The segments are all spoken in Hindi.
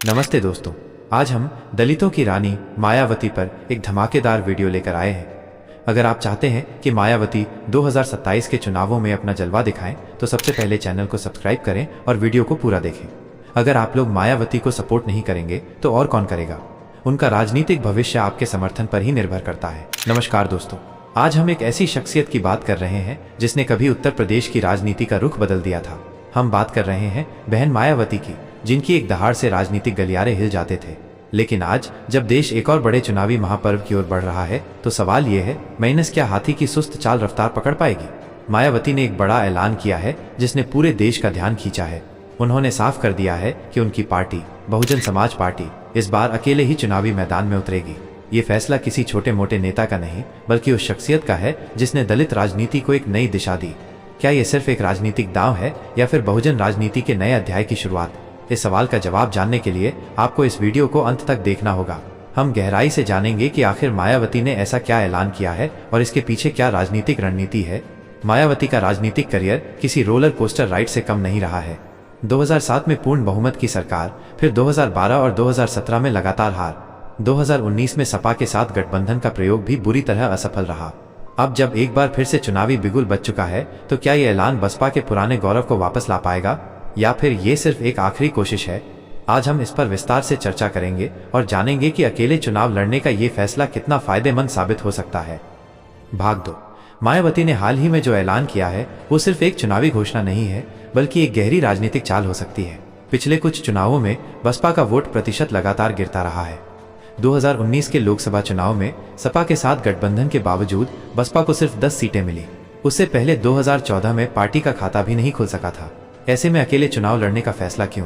नमस्ते दोस्तों, आज हम दलितों की रानी मायावती पर एक धमाकेदार वीडियो लेकर आए हैं। अगर आप चाहते हैं कि मायावती 2027 के चुनावों में अपना जलवा दिखाएं, तो सबसे पहले चैनल को सब्सक्राइब करें और वीडियो को पूरा देखें। अगर आप लोग मायावती को सपोर्ट नहीं करेंगे तो और कौन करेगा? उनका राजनीतिक भविष्य आपके समर्थन पर ही निर्भर करता है। नमस्कार दोस्तों, आज हम एक ऐसी शख्सियत की बात कर रहे हैं जिसने कभी उत्तर प्रदेश की राजनीति का रुख बदल दिया था। हम बात कर रहे हैं बहन मायावती की, जिनकी एक दहाड़ से राजनीतिक गलियारे हिल जाते थे। लेकिन आज जब देश एक और बड़े चुनावी महापर्व की ओर बढ़ रहा है, तो सवाल ये है, माइनस क्या हाथी की सुस्त चाल रफ्तार पकड़ पाएगी? मायावती ने एक बड़ा ऐलान किया है जिसने पूरे देश का ध्यान खींचा है। उन्होंने साफ कर दिया है कि उनकी पार्टी बहुजन समाज पार्टी इस बार अकेले ही चुनावी मैदान में उतरेगी। ये फैसला किसी छोटे मोटे नेता का नहीं, बल्कि उस शख्सियत का है जिसने दलित राजनीति को एक नई दिशा दी। क्या ये सिर्फ एक राजनीतिक दांव है या फिर बहुजन राजनीति के नए अध्याय की शुरुआत? इस सवाल का जवाब जानने के लिए आपको इस वीडियो को अंत तक देखना होगा। हम गहराई से जानेंगे कि आखिर मायावती ने ऐसा क्या ऐलान किया है और इसके पीछे क्या राजनीतिक रणनीति है। मायावती का राजनीतिक करियर किसी रोलर कोस्टर राइड से कम नहीं रहा है। 2007 में पूर्ण बहुमत की सरकार, फिर 2012 और 2017 में लगातार हार, 2019 में सपा के साथ गठबंधन का प्रयोग भी बुरी तरह असफल रहा। अब जब एक बार फिर से चुनावी बिगुल बज चुका है, तो क्या ये ऐलान बसपा के पुराने गौरव को वापस ला पाएगा या फिर ये सिर्फ एक आखिरी कोशिश है? आज हम इस पर विस्तार से चर्चा करेंगे और जानेंगे कि अकेले चुनाव लड़ने का ये फैसला कितना फायदेमंद साबित हो सकता है। भाग 2। मायावती ने हाल ही में जो ऐलान किया है वो सिर्फ एक चुनावी घोषणा नहीं है, बल्कि एक गहरी राजनीतिक चाल हो सकती है। पिछले कुछ चुनावों में बसपा का वोट प्रतिशत लगातार गिरता रहा है। 2019 के लोकसभा चुनाव में सपा के साथ गठबंधन के बावजूद बसपा को सिर्फ 10 सीटें मिली। उससे पहले 2014 में पार्टी का खाता भी नहीं खुल सका था। ऐसे में अकेले चुनाव लड़ने का फैसला क्यों?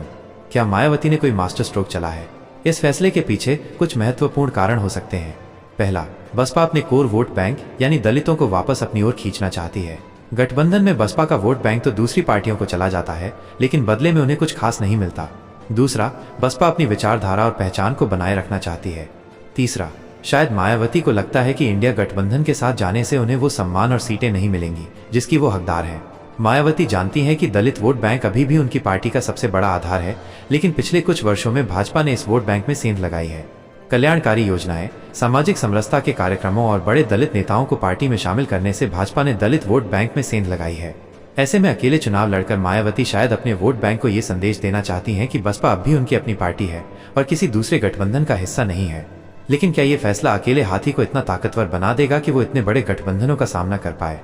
क्या मायावती ने कोई मास्टर स्ट्रोक चला है? इस फैसले के पीछे कुछ महत्वपूर्ण कारण हो सकते हैं। पहला, बसपा अपने कोर वोट बैंक यानी दलितों को वापस अपनी ओर खींचना चाहती है। गठबंधन में बसपा का वोट बैंक तो दूसरी पार्टियों को चला जाता है, लेकिन बदले में उन्हें कुछ खास नहीं मिलता। दूसरा, बसपा अपनी विचारधारा और पहचान को बनाए रखना चाहती है। तीसरा, शायद मायावती को लगता है कि इंडिया गठबंधन के साथ जाने से उन्हें वो सम्मान और सीटें नहीं मिलेंगी जिसकी वो हकदार है। मायावती जानती हैं कि दलित वोट बैंक अभी भी उनकी पार्टी का सबसे बड़ा आधार है, लेकिन पिछले कुछ वर्षों में भाजपा ने इस वोट बैंक में सेंध लगाई है। कल्याणकारी योजनाएं, सामाजिक समरसता के कार्यक्रमों और बड़े दलित नेताओं को पार्टी में शामिल करने से भाजपा ने दलित वोट बैंक में सेंध लगाई है। ऐसे में अकेले चुनाव लड़कर मायावती शायद अपने वोट बैंक को ये संदेश देना चाहती हैं कि बसपा अब भी उनकी अपनी पार्टी है और किसी दूसरे गठबंधन का हिस्सा नहीं है। लेकिन क्या ये फैसला अकेले हाथी को इतना ताकतवर बना देगा कि वो इतने बड़े गठबंधनों का सामना कर पाए?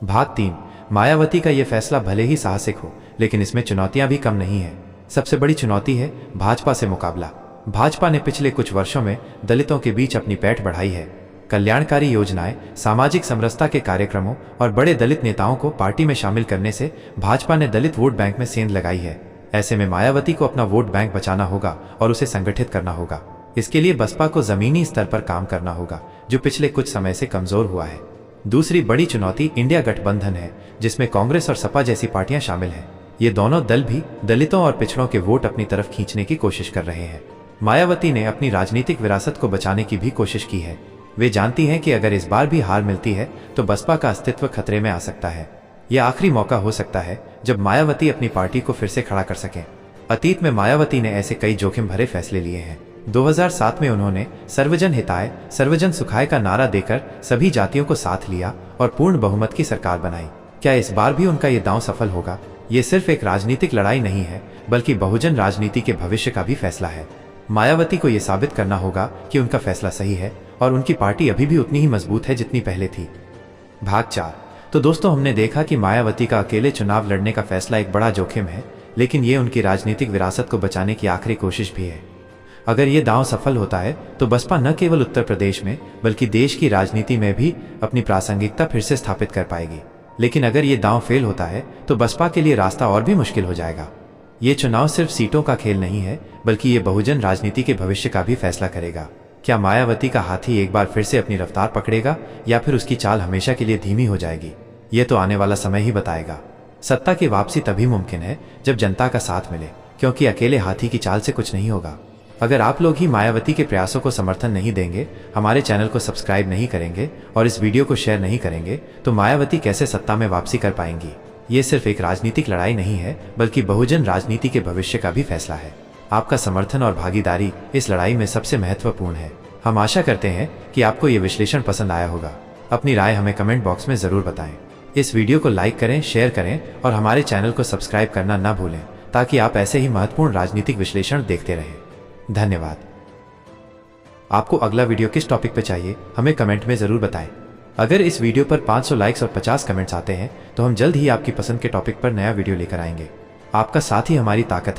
भाग 3। मायावती का ये फैसला भले ही साहसिक हो, लेकिन इसमें चुनौतियां भी कम नहीं है। सबसे बड़ी चुनौती है भाजपा से मुकाबला। भाजपा ने पिछले कुछ वर्षों में दलितों के बीच अपनी पैठ बढ़ाई है। कल्याणकारी योजनाएं, सामाजिक समरसता के कार्यक्रमों और बड़े दलित नेताओं को पार्टी में शामिल करने से भाजपा ने दलित वोट बैंक में सेंध लगाई है। ऐसे में मायावती को अपना वोट बैंक बचाना होगा और उसे संगठित करना होगा। इसके लिए बसपा को जमीनी स्तर पर काम करना होगा, जो पिछले कुछ समय से कमजोर हुआ है। दूसरी बड़ी चुनौती इंडिया गठबंधन है, जिसमें कांग्रेस और सपा जैसी पार्टियां शामिल हैं। ये दोनों दल भी दलितों और पिछड़ों के वोट अपनी तरफ खींचने की कोशिश कर रहे हैं। मायावती ने अपनी राजनीतिक विरासत को बचाने की भी कोशिश की है। वे जानती हैं कि अगर इस बार भी हार मिलती है तो बसपा का अस्तित्व खतरे में आ सकता है। यह आखिरी मौका हो सकता है जब मायावती अपनी पार्टी को फिर से खड़ा कर सकें। अतीत में मायावती ने ऐसे कई जोखिम भरे फैसले लिए हैं। 2007 में उन्होंने सर्वजन हिताय सर्वजन सुखाय का नारा देकर सभी जातियों को साथ लिया और पूर्ण बहुमत की सरकार बनाई। क्या इस बार भी उनका ये दांव सफल होगा? ये सिर्फ एक राजनीतिक लड़ाई नहीं है, बल्कि बहुजन राजनीति के भविष्य का भी फैसला है। मायावती को यह साबित करना होगा कि उनका फैसला सही है और उनकी पार्टी अभी भी उतनी ही मजबूत है जितनी पहले थी। भाग 4। तो दोस्तों, हमने देखा कि मायावती का अकेले चुनाव लड़ने का फैसला एक बड़ा जोखिम है, लेकिन ये उनकी राजनीतिक विरासत को बचाने की आखिरी कोशिश भी है। अगर ये दांव सफल होता है तो बसपा न केवल उत्तर प्रदेश में बल्कि देश की राजनीति में भी अपनी प्रासंगिकता फिर से स्थापित कर पाएगी। लेकिन अगर ये दांव फेल होता है तो बसपा के लिए रास्ता और भी मुश्किल हो जाएगा। ये चुनाव सिर्फ सीटों का खेल नहीं है, बल्कि ये बहुजन राजनीति के भविष्य का भी फैसला करेगा। क्या मायावती का हाथी एक बार फिर से अपनी रफ्तार पकड़ेगा या फिर उसकी चाल हमेशा के लिए धीमी हो जाएगी? ये तो आने वाला समय ही बताएगा। सत्ता की वापसी तभी मुमकिन है जब जनता का साथ मिले, क्योंकि अकेले हाथी की चाल से कुछ नहीं होगा। अगर आप लोग ही मायावती के प्रयासों को समर्थन नहीं देंगे, हमारे चैनल को सब्सक्राइब नहीं करेंगे और इस वीडियो को शेयर नहीं करेंगे, तो मायावती कैसे सत्ता में वापसी कर पाएंगी? ये सिर्फ एक राजनीतिक लड़ाई नहीं है, बल्कि बहुजन राजनीति के भविष्य का भी फैसला है। आपका समर्थन और भागीदारी इस लड़ाई में सबसे महत्वपूर्ण है। हम आशा करते हैं कि आपको ये विश्लेषण पसंद आया होगा। अपनी राय हमें कमेंट बॉक्स में ज़रूर बताएं। इस वीडियो को लाइक करें, शेयर करें और हमारे चैनल को सब्सक्राइब करना ना भूलें, ताकि आप ऐसे ही महत्वपूर्ण राजनीतिक विश्लेषण देखते रहें। धन्यवाद। आपको अगला वीडियो किस टॉपिक पे चाहिए, हमें कमेंट में ज़रूर बताएं। अगर इस वीडियो पर 500 लाइक्स और 50 कमेंट्स आते हैं तो हम जल्द ही आपकी पसंद के टॉपिक पर नया वीडियो लेकर आएंगे। आपका साथ ही हमारी ताकत है।